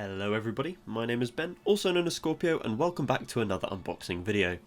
Hello everybody, my name is Ben, also known as Scorpio, and welcome back to another unboxing video.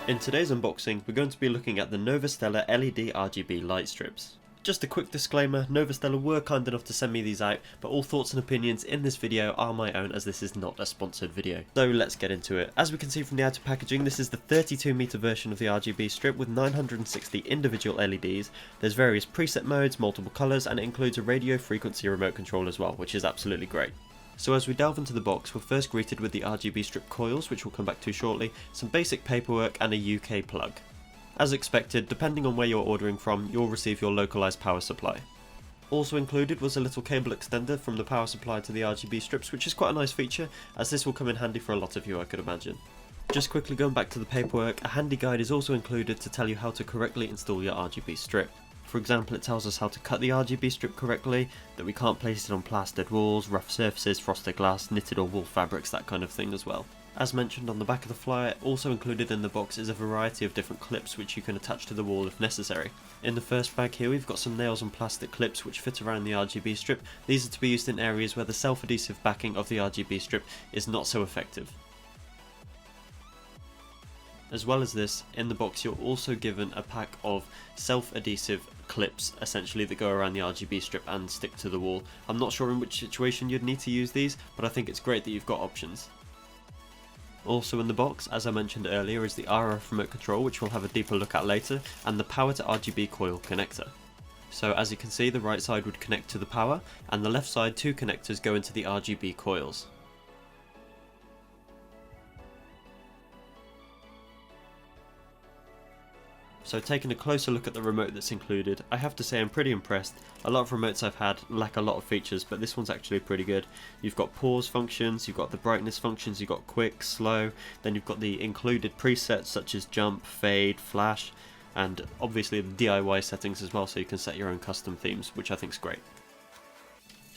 In today's unboxing, we're going to be looking at the Novostella LED RGB light strips. Just a quick disclaimer, Novostella were kind enough to send me these out, but all thoughts and opinions in this video are my own as this is not a sponsored video. So let's get into it. As we can see from the outer packaging, this is the 32-meter version of the RGB strip with 960 individual LEDs. There's various preset modes, multiple colours, and it includes a radio frequency remote control as well, which is absolutely great. So as we delve into the box, we're first greeted with the RGB strip coils, which we'll come back to shortly, some basic paperwork and a UK plug. As expected, depending on where you're ordering from, you'll receive your localised power supply. Also included was a little cable extender from the power supply to the RGB strips, which is quite a nice feature, as this will come in handy for a lot of you, I could imagine. Just quickly going back to the paperwork, a handy guide is also included to tell you how to correctly install your RGB strip. For example, it tells us how to cut the RGB strip correctly, that we can't place it on plastered walls, rough surfaces, frosted glass, knitted or wool fabrics, that kind of thing as well. As mentioned on the back of the flyer, also included in the box is a variety of different clips which you can attach to the wall if necessary. In the first bag here we've got some nails and plastic clips which fit around the RGB strip. These are to be used in areas where the self-adhesive backing of the RGB strip is not so effective. As well as this, in the box you're also given a pack of self-adhesive clips essentially that go around the RGB strip and stick to the wall. I'm not sure in which situation you'd need to use these, but I think it's great that you've got options. Also in the box, as I mentioned earlier, is the RF remote control, which we'll have a deeper look at later, and the power to RGB coil connector. So as you can see, the right side would connect to the power, and the left side two connectors go into the RGB coils. So taking a closer look at the remote that's included, I have to say I'm pretty impressed. A lot of remotes I've had lack a lot of features, but this one's actually pretty good. You've got pause functions, you've got the brightness functions, you've got quick, slow, then you've got the included presets such as jump, fade, flash, and obviously the DIY settings as well, so you can set your own custom themes, which I think is great.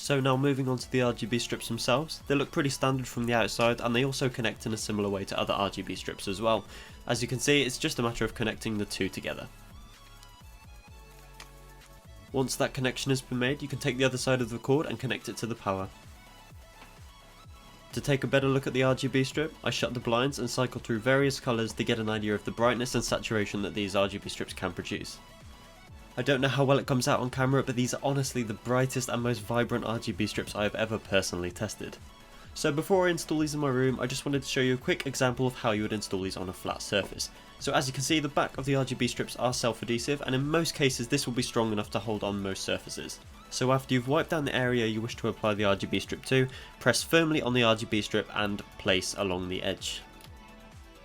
So now moving on to the RGB strips themselves, they look pretty standard from the outside and they also connect in a similar way to other RGB strips as well. As you can see, it's just a matter of connecting the two together. Once that connection has been made, you can take the other side of the cord and connect it to the power. To take a better look at the RGB strip, I shut the blinds and cycle through various colours to get an idea of the brightness and saturation that these RGB strips can produce. I don't know how well it comes out on camera, but these are honestly the brightest and most vibrant RGB strips I have ever personally tested. So before I install these in my room, I just wanted to show you a quick example of how you would install these on a flat surface. So as you can see, the back of the RGB strips are self-adhesive, and in most cases this will be strong enough to hold on most surfaces. So after you've wiped down the area you wish to apply the RGB strip to, press firmly on the RGB strip and place along the edge.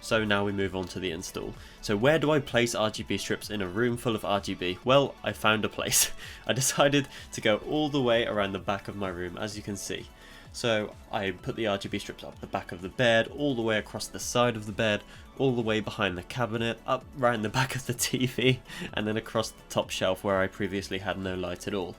So now we move on to the install. So where do I place RGB strips in a room full of RGB? Well, I found a place. I decided to go all the way around the back of my room, as you can see. So I put the RGB strips up the back of the bed, all the way across the side of the bed, all the way behind the cabinet, up round the back of the TV, and then across the top shelf where I previously had no light at all.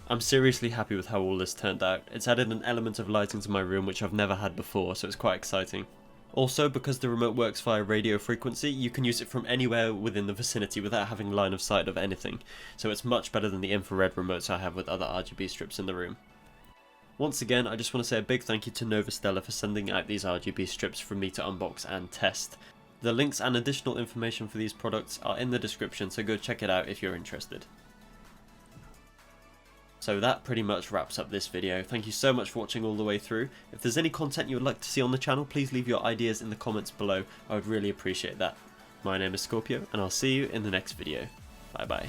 I'm seriously happy with how all this turned out. It's added an element of lighting to my room which I've never had before, so it's quite exciting. Also, because the remote works via radio frequency, you can use it from anywhere within the vicinity without having line of sight of anything, so it's much better than the infrared remotes I have with other RGB strips in the room. Once again, I just want to say a big thank you to Novostella for sending out these RGB strips for me to unbox and test. The links and additional information for these products are in the description, so go check it out if you're interested. So that pretty much wraps up this video. Thank you so much for watching all the way through. If there's any content you would like to see on the channel, please leave your ideas in the comments below. I would really appreciate that. My name is Scorpio, and I'll see you in the next video. Bye bye.